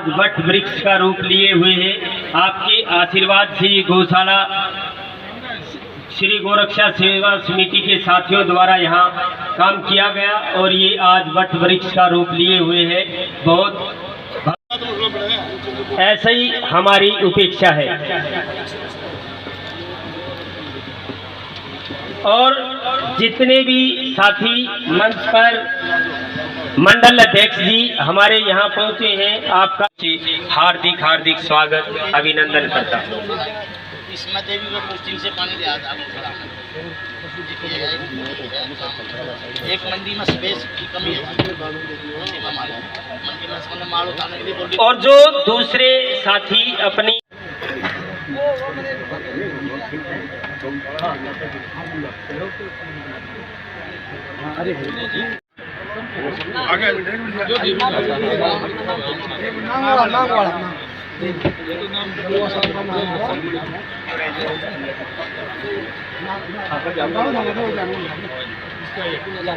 आज वट वृक्ष का रूप लिए हुए हैं। आपके आशीर्वाद से ये गौशाला श्री गौरक्षा सेवा समिति के साथियों द्वारा यहाँ काम किया गया और ये आज वट वृक्ष का रूप लिए हुए है। बहुत ऐसा ही हमारी उपेक्षा है। और जितने भी साथी मंच पर मंडल अध्यक्ष जी हमारे यहाँ पहुँचे हैं, आपका हार्दिक हार्दिक स्वागत अभिनंदन करता हूँ। इसमें देवी को पोस्टिंग से पानी दिया था। एक मंडी में स्पेस की कमी है, मंडी में माल उतारने के लिए। और जो दूसरे साथी अपनी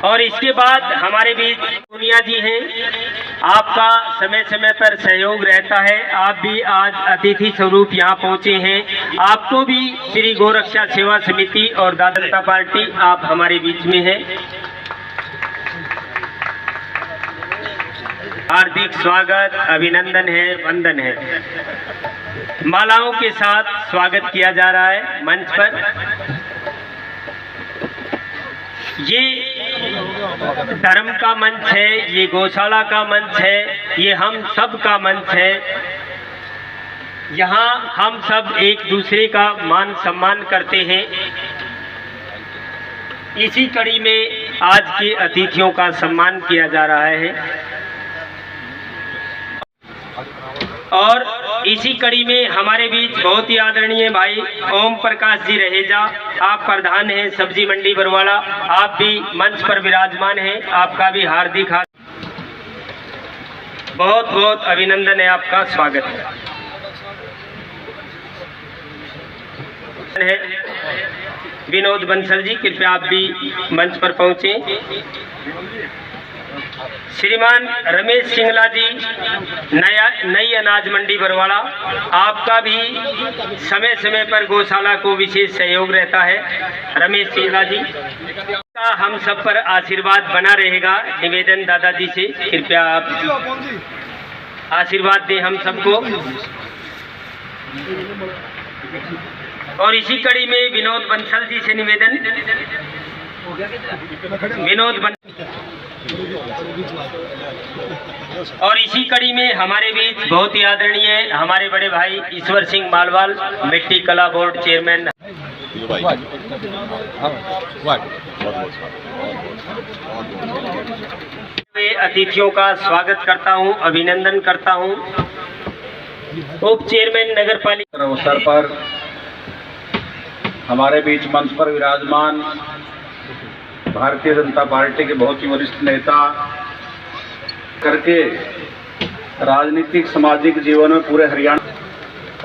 और इसके बाद हमारे बीच सोनिया जी हैं। आपका समय समय पर सहयोग रहता है। आप भी आज अतिथि स्वरूप यहाँ पहुँचे हैं। आपको भी श्री गौरक्षा सेवा समिति और भारतीय जनता पार्टी आप हमारे बीच में हैं। हार्दिक स्वागत अभिनंदन है, वंदन है। मालाओं के साथ स्वागत किया जा रहा है मंच पर। ये धर्म का मंच है, ये गौशाला का मंच है, ये हम सब का मंच है। यहाँ हम सब एक दूसरे का मान सम्मान करते हैं। इसी कड़ी में आज के अतिथियों का सम्मान किया जा रहा है। और इसी कड़ी में हमारे बीच बहुत ही आदरणीय भाई ओम प्रकाश जी रहेजा, आप प्रधान हैं सब्जी मंडी बरवाड़ा, आप भी मंच पर विराजमान हैं। आपका भी हार्दिक बहुत बहुत अभिनंदन है, आपका स्वागत है। विनोद बंसल जी, कृपया आप भी मंच पर पहुंचे। श्रीमान रमेश सिंगला जी, नई अनाज मंडी बरवाड़ा, आपका भी समय समय पर गौशाला को विशेष सहयोग रहता है। रमेश सिंगला जी का हम सब पर आशीर्वाद बना रहेगा। निवेदन दादाजी से कृपया आप आशीर्वाद दें हम सबको। और इसी कड़ी में विनोद बंसल जी से निवेदन, और इसी कड़ी में हमारे बीच बहुत ही आदरणीय हमारे बड़े भाई ईश्वर सिंह मालवाल, मिट्टी कला बोर्ड चेयरमैन। अतिथियों का स्वागत करता हूं, अभिनंदन करता हूं। उप चेयरमैन नगर पालिका अवसर पर हमारे बीच मंच पर विराजमान भारतीय जनता पार्टी के बहुत ही वरिष्ठ नेता करके राजनीतिक सामाजिक जीवन में पूरे हरियाणा।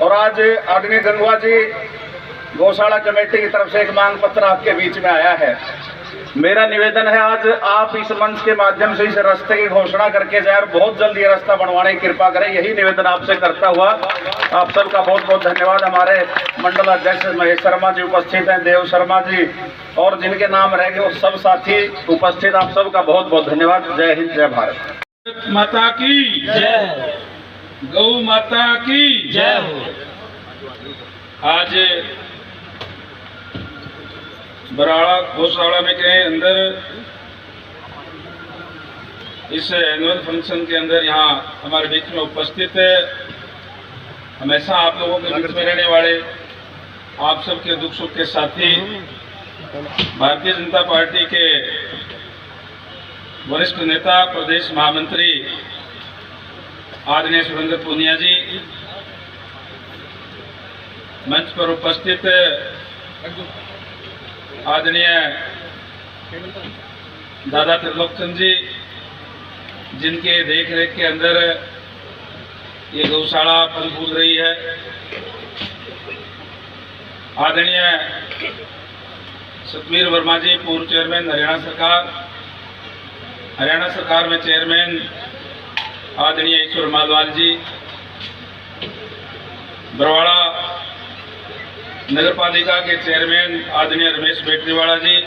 और आज आदरणीय गंगवा जी गौशाला कमेटी की तरफ से एक मांग पत्र आपके बीच में आया है। मेरा निवेदन है आज आप इस मंच के माध्यम से इस रास्ते की घोषणा करके जाए और बहुत जल्द ये रास्ता बनवाने की कृपा करें। यही निवेदन आपसे करता हुआ आप सबका बहुत बहुत धन्यवाद। हमारे मंडल अध्यक्ष महेश शर्मा जी उपस्थित हैं, देव शर्मा जी और जिनके नाम रह गए वो सब साथी उपस्थित, आप सबका बहुत बहुत धन्यवाद। जय हिंद, जय भारत माता की जय, गौ माता की जय हो। आज बराड़ा गौशाला में के अंदर इस एनुअल फंक्शन के अंदर यहाँ हमारे बीच में उपस्थित है, हमेशा आप लोगों के बीच में रहने वाले, आप सबके दुख सुख के साथी, भारतीय जनता पार्टी के वरिष्ठ नेता प्रदेश महामंत्री आदरणीय सुरेंद्र पूनिया जी, मंच पर उपस्थित आदरणीय दादा त्रिलोकचंद जी, जिनके देख रेख के अंदर ये गौशाला फल फूल रही है, आदरणीय सतवीर वर्मा जी पूर्व चेयरमैन हरियाणा सरकार में चेयरमैन आदरणीय ईश्वर मालवाल जी, बरवाड़ा नगर पालिका के चेयरमैन आदरणीय रमेश बेटरीवाला जी,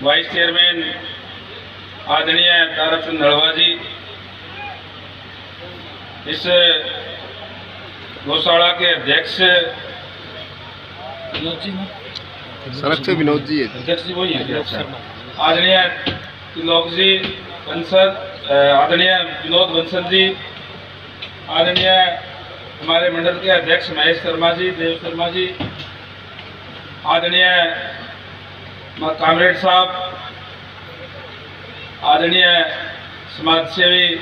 वाइस चेयरमैन आदरणीय ताराचंद नड़वा जी, इस गौशाला के अध्यक्ष संरक्षक विनोद जी है। अध्यक्ष जी वही है क्या? अच्छा, आदरणीय त्रिलोक जी बंसल, आदरणीय विनोद बंसल जी, आदरणीय हमारे मंडल के अध्यक्ष महेश शर्मा जी, देव शर्मा जी, आदरणीय कामरेड साहब, आदरणीय समाज सेवी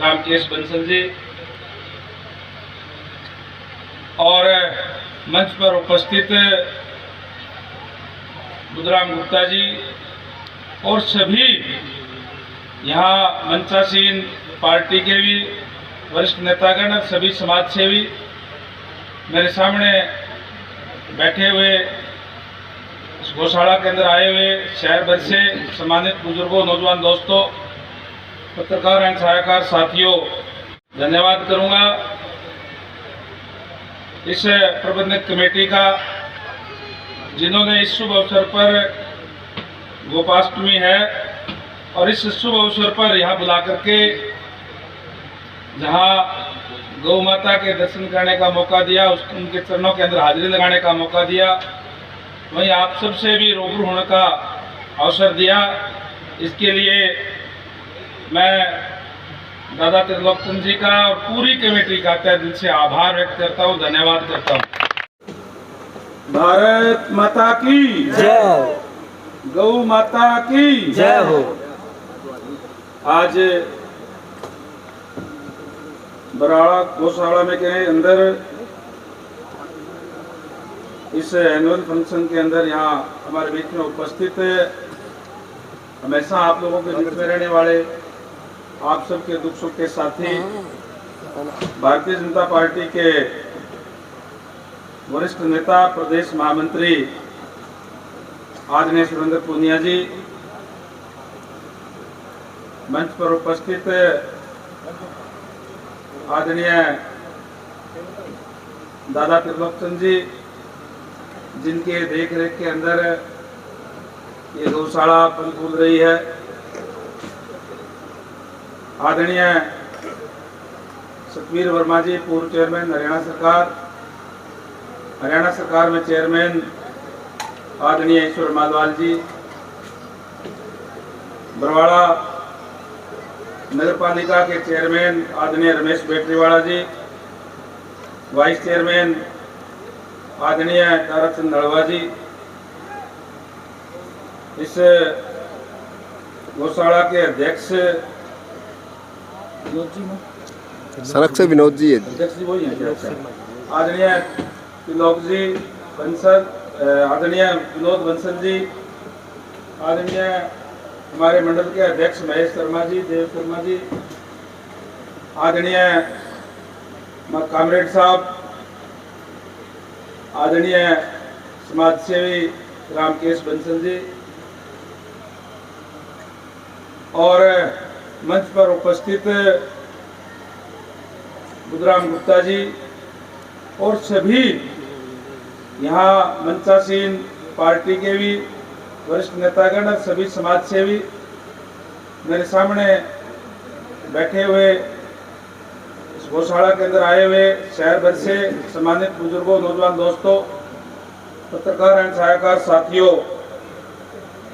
रामकेश बंसल जी और मंच पर उपस्थित बुधराम गुप्ता जी और सभी यहाँ मंचासीन पार्टी के भी वरिष्ठ नेतागण, सभी समाज सेवी, मेरे सामने बैठे हुए, इस गौशाला के अंदर आए हुए शहर भर से सम्मानित बुजुर्गों, नौजवान दोस्तों, पत्रकार एवं सहायकार साथियों, धन्यवाद करूंगा इस प्रबंधक कमेटी का, जिन्होंने इस शुभ अवसर पर, गोपाष्टमी है और इस शुभ अवसर पर यहाँ बुला करके जहाँ गौ माता के दर्शन करने का मौका दिया, उनके चरणों के अंदर हाजिरी लगाने का मौका दिया, वहीं आप सबसे भी रूबरू होने का अवसर दिया। इसके लिए मैं दादा त्रिलोकचंद जी का और पूरी कमेटी का तहे दिल से आभार व्यक्त करता हूँ, धन्यवाद करता हूँ। भारत माता की जय, गौ माता की जय हो। आज बरवाड़ा गौशाला में के अंदर इस एनुअल फंक्शन के अंदर यहाँ हमारे बीच में उपस्थित हमेशा आप लोगों के बीच में रहने वाले, आप सबके दुख सुख के साथी, भारतीय जनता पार्टी के वरिष्ठ नेता, प्रदेश महामंत्री आदरणीय सुरेंद्र पूनिया जी, मंच पर उपस्थित आदरणीय दादा त्रिलोकचंद जी, जिनके देख रेख के अंदर ये गौशाला फल फूल रही है, आदरणीय सतवीर वर्मा जी, पूर्व चेयरमैन हरियाणा सरकार में चेयरमैन आदरणीय ईश्वर मालवाल जी, बरवाड़ा नगर पालिका के चेयरमैन आदरणीय रमेश बेटरीवाला जी, वाइस चेयरमैन आदरणीय ताराचंद नड़वा जी, इस गौशाला के अध्यक्ष संरक्षक विनोद जी है। अध्यक्ष जी वही है क्या? अच्छा, आदरणीय त्रिलोक जी बंसल, आदरणीय विनोद बंसल जी, आदरणीय हमारे मंडल के अध्यक्ष महेश शर्मा जी, देव शर्मा जी, आदरणीय कामरेड साहब, आदरणीय समाज सेवी रामकेश बंसल जी और मंच पर उपस्थित बुधराम गुप्ता जी और सभी यहाँ मंचासीन पार्टी के भी वरिष्ठ नेतागण, सभी समाज सेवी, मेरे सामने बैठे हुए, इस गौशाला के अंदर आए हुए शहर भर से सम्मानित बुजुर्गों, नौजवान दोस्तों, पत्रकार एवं सहायकार साथियों,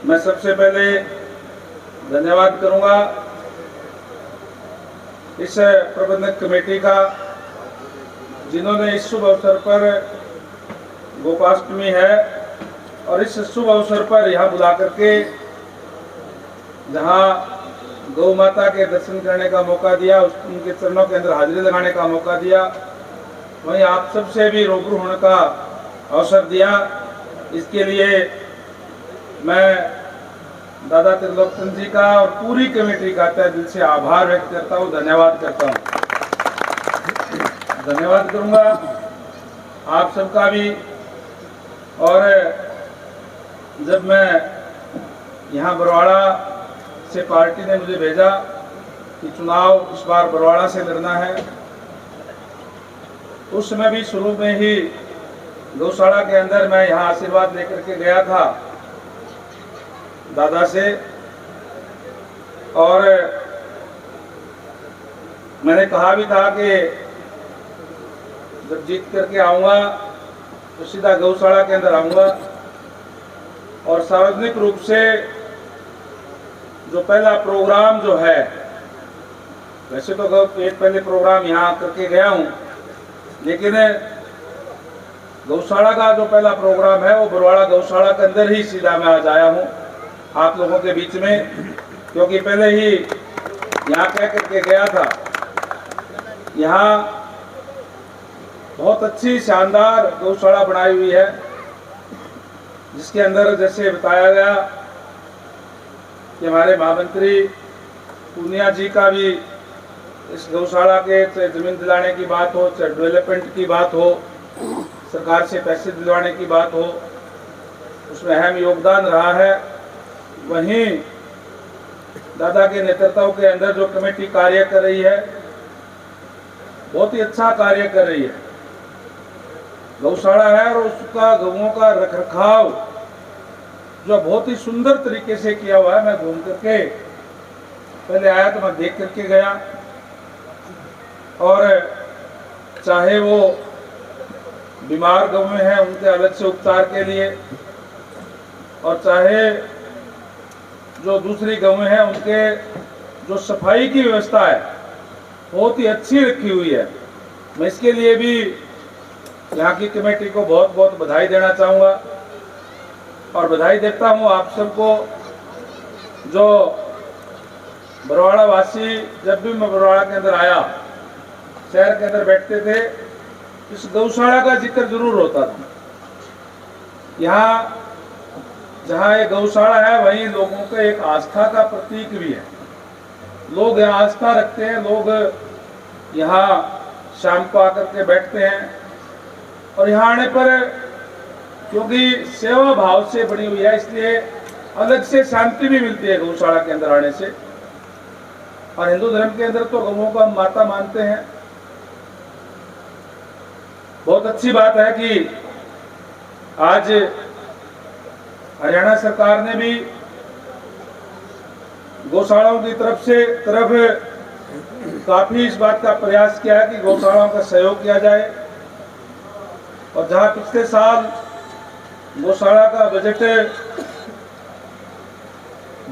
मैं सबसे पहले धन्यवाद करूंगा इस प्रबंधक कमेटी का, जिन्होंने इस शुभ अवसर पर, गोपाष्टमी है और इस शुभ अवसर पर यहाँ बुला करके जहाँ गौ माता के दर्शन करने का मौका दिया, उनके चरणों के अंदर हाजिरी लगाने का मौका दिया, वहीं आप सबसे भी रूबरू होने का अवसर दिया। इसके लिए मैं दादा त्रिलोकचंद जी का और पूरी कमेटी का तहे दिल से आभार व्यक्त करता हूँ, धन्यवाद करता हूँ, धन्यवाद करूँगा आप सबका भी। और जब मैं यहाँ बरवाड़ा से पार्टी ने मुझे भेजा कि चुनाव इस बार बरवाड़ा से लड़ना है, उस समय भी शुरू में ही गौशाला के अंदर मैं यहाँ आशीर्वाद लेकर के गया था दादा से, और मैंने कहा भी था कि जब जीत करके आऊँगा तो सीधा गौशाला के अंदर आऊँगा और सार्वजनिक रूप से जो पहला प्रोग्राम जो है, वैसे तो एक पहले प्रोग्राम यहाँ करके गया हूँ, लेकिन गौशाला का जो पहला प्रोग्राम है वो बरवाड़ा गौशाला के अंदर ही सीधा मैं आज आया हूँ आप लोगों के बीच में, क्योंकि पहले ही यहाँ कह करके गया था। यहाँ बहुत अच्छी शानदार गौशाला बनाई हुई है, जिसके अंदर जैसे बताया गया कि हमारे महामंत्री पूनिया जी का भी इस गौशाला के चाहे जमीन दिलाने की बात हो, चाहे डेवलपमेंट की बात हो, सरकार से पैसे दिलवाने की बात हो, उसमें अहम योगदान रहा है। वहीं दादा के नेतृत्व के अंदर जो कमेटी कार्य कर रही है, बहुत ही अच्छा कार्य कर रही है। गौशाला है और उसका गौओं का रखरखाव जो बहुत ही सुंदर तरीके से किया हुआ है। मैं घूम करके पहले आया तो मैं देख करके गया, और चाहे वो बीमार गौएं हैं उनके अलग से उपचार के लिए, और चाहे जो दूसरी गौएं हैं उनके जो सफाई की व्यवस्था है बहुत ही अच्छी रखी हुई है। मैं इसके लिए भी यहाँ की कमेटी को बहुत बहुत बधाई देना चाहूँगा, और बधाई देता हूँ आप सबको जो बरवाड़ा वासी। जब भी मैं बरवाड़ा के अंदर आया, शहर के अंदर बैठते थे, इस गौशाला का जिक्र जरूर होता था। यहाँ जहाँ ये गौशाला है वहीं लोगों का एक आस्था का प्रतीक भी है। लोग यहाँ आस्था रखते हैं, लोग यहाँ शाम को आकर के बैठते हैं, और यहाँ आने पर क्योंकि सेवा भाव से बनी हुई है, इसलिए अलग से शांति भी मिलती है गौशाला के अंदर आने से। और हिंदू धर्म के अंदर तो गौओं को हम माता मानते हैं। बहुत अच्छी बात है कि आज हरियाणा सरकार ने भी गौशालाओं की तरफ काफी इस बात का प्रयास किया है कि गौशालाओं का सहयोग किया जाए। और जहां पिछले साल गौशाला का बजट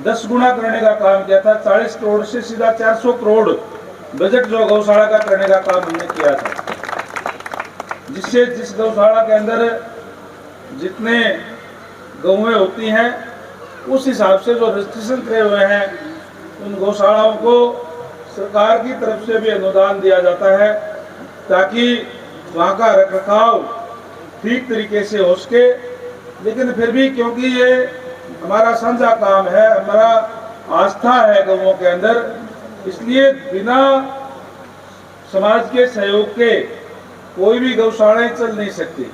10 गुना करने का काम किया था, 40 करोड़ से सीधा 400 करोड़ बजट जो गौशाला का करने का काम हमने किया था, जिससे जिस गौशाला के अंदर जितने गौएं होती हैं उस हिसाब से जो रजिस्ट्रेशन करे हुए हैं उन गौशालाओं को सरकार की तरफ से भी अनुदान दिया जाता है, ताकि वहाँ का रखरखाव ठीक तरीके से हो सके। लेकिन फिर भी क्योंकि ये हमारा साझा काम है, हमारा आस्था है गौओं के अंदर, इसलिए बिना समाज के सहयोग के कोई भी गौशालाएं चल नहीं सकती।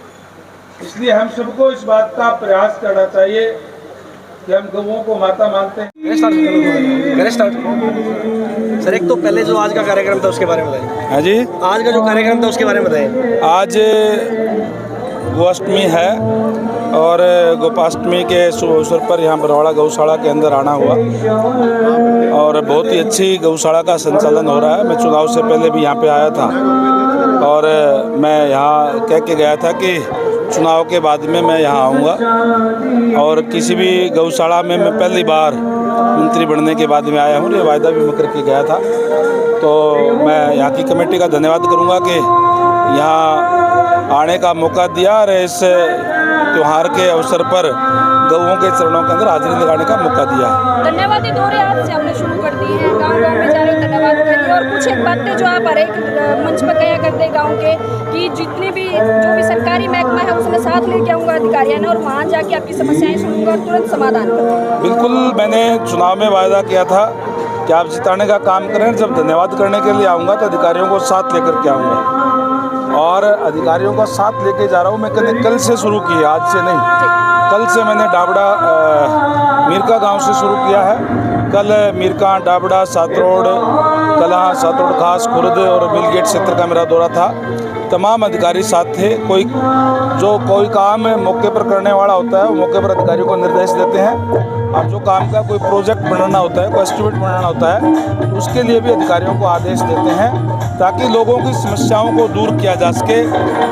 इसलिए हम सबको इस बात का प्रयास करना चाहिए कि हम गौओं को माता मानते हैं। सर, एक तो पहले जो आज का कार्यक्रम था उसके बारे में बताइए। हाँ जी, आज का जो कार्यक्रम था उसके बारे में बताइए। आज गोअष्टमी है और गोपाष्टमी के शुभ अवसर पर यहाँ बरवाड़ा गौशाला के अंदर आना हुआ, और बहुत ही अच्छी गौशाला का संचालन हो रहा है। मैं चुनाव से पहले भी यहाँ पे आया था, और मैं यहाँ कह के गया था कि चुनाव के बाद में मैं यहाँ आऊँगा, और किसी भी गौशाला में मैं पहली बार मंत्री बनने के बाद में आया हूँ। ये वायदा भी मैं करके गया था। तो मैं यहाँ की कमेटी का धन्यवाद करूँगा कि यहाँ आने का मौका दिया और इस त्यौहार के अवसर पर गौओं के चरणों के अंदर हाजिरी लगाने का मौका दिया। धन्यवादी दौरे आज से हमने शुरू कर दी है, गांव-गांव में जा रहे धन्यवाद के लिए। और कुछ एक बातें जो आप हर एक मंच पर कहा करते हैं गांव के, कि जितने भी जो भी सरकारी महकमा है उसमें साथ लेके आऊँगा अधिकारियों ने, और वहाँ जाके आपकी समस्याएं सुनूंगा और तुरंत समाधान करूँगा। बिल्कुल, मैंने चुनाव में वायदा किया था कि आप जिताने का काम करें। जब धन्यवाद करने के लिए आऊँगा तो अधिकारियों को साथ लेकर के आऊँगा, और अधिकारियों का साथ लेके जा रहा हूँ। मैं कल से शुरू की है, आज से नहीं। कल से मैंने डाबड़ा मीरका गांव से शुरू किया है। कल मीरका, डाबड़ा, सातरोड, कलां, सातोड़ खास, खुर्द और मिलगेट क्षेत्र का मेरा दौरा था। तमाम अधिकारी साथ थे। कोई काम मौके पर करने वाला होता है वो मौके पर अधिकारियों को निर्देश देते हैं, और जो काम का कोई प्रोजेक्ट बनाना होता है, कोई एस्टिमेट बनाना होता है, तो उसके लिए भी अधिकारियों को आदेश देते हैं ताकि लोगों की समस्याओं को दूर किया जा सके।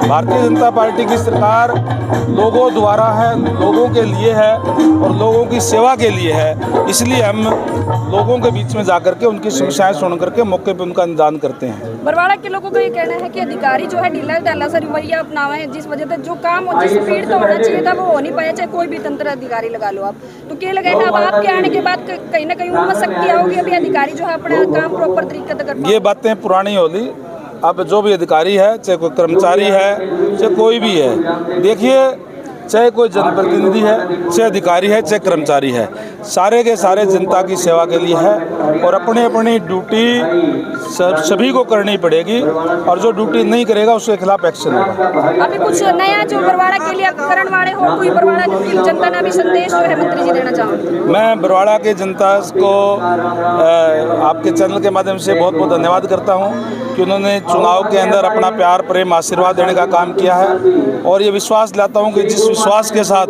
भारतीय जनता पार्टी की सरकार लोगों द्वारा है, लोगों के लिए है और लोगों की सेवा के लिए है, इसलिए हम लोगों के बीच में जाकर के उनकी समस्याएं सुन करके मौके पर उनका निदान करते हैं। बरवाड़ा के लोगों का ये कहना है कि अधिकारी जो है ढीला ढाला सा रवैया अपनावे हैं, जिस वजह से जो काम जिस स्पीड तो होना चाहिए था वो हो नहीं पाया, चाहे कोई भी तंत्र अधिकारी लगा लो आप। तो क्या लगा है अब आपके आने के बाद कहीं ना कहीं उनमें शक्ति आओगी, अभी अधिकारी जो है अपना काम प्रॉपर तरीके से कर। ये बातें पुरानी होली, अब जो भी अधिकारी है, चाहे कोई कर्मचारी है, चाहे कोई भी है, देखिए चाहे कोई जनप्रतिनिधि है, चाहे अधिकारी है, चाहे कर्मचारी है, सारे के सारे जनता की सेवा के लिए है और अपनी अपनी ड्यूटी सभी को करनी पड़ेगी, और जो ड्यूटी नहीं करेगा उसके खिलाफ एक्शन होगा। अभी कुछ नया जो बरवाड़ा के लिए करण वाले हो, कोई बरवाड़ा की जनता ने अभी संदेश जो है मंत्री जी देना चाहूँगी। मैं बरवाड़ा के जनता को आपके चैनल के माध्यम से बहुत बहुत धन्यवाद करता हूँ कि उन्होंने चुनाव के अंदर अपना प्यार, प्रेम, आशीर्वाद देने का काम किया है, और ये विश्वास दिलाता हूँ कि जिस विश्वास के साथ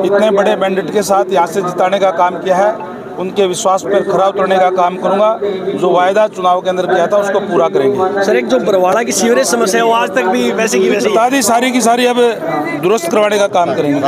इतने बड़े बैंडिट के साथ यहाँ से जिताने का काम किया है, उनके विश्वास पर खरा उतरने का काम करूंगा। जो वायदा चुनाव के अंदर किया था उसको पूरा करेंगे। सर, एक जो बरवाड़ा की सीवरेज समस्या है वो आज तक भी वैसे की वैसे सारी की सारी अब दुरुस्त करवाने का काम करेंगे।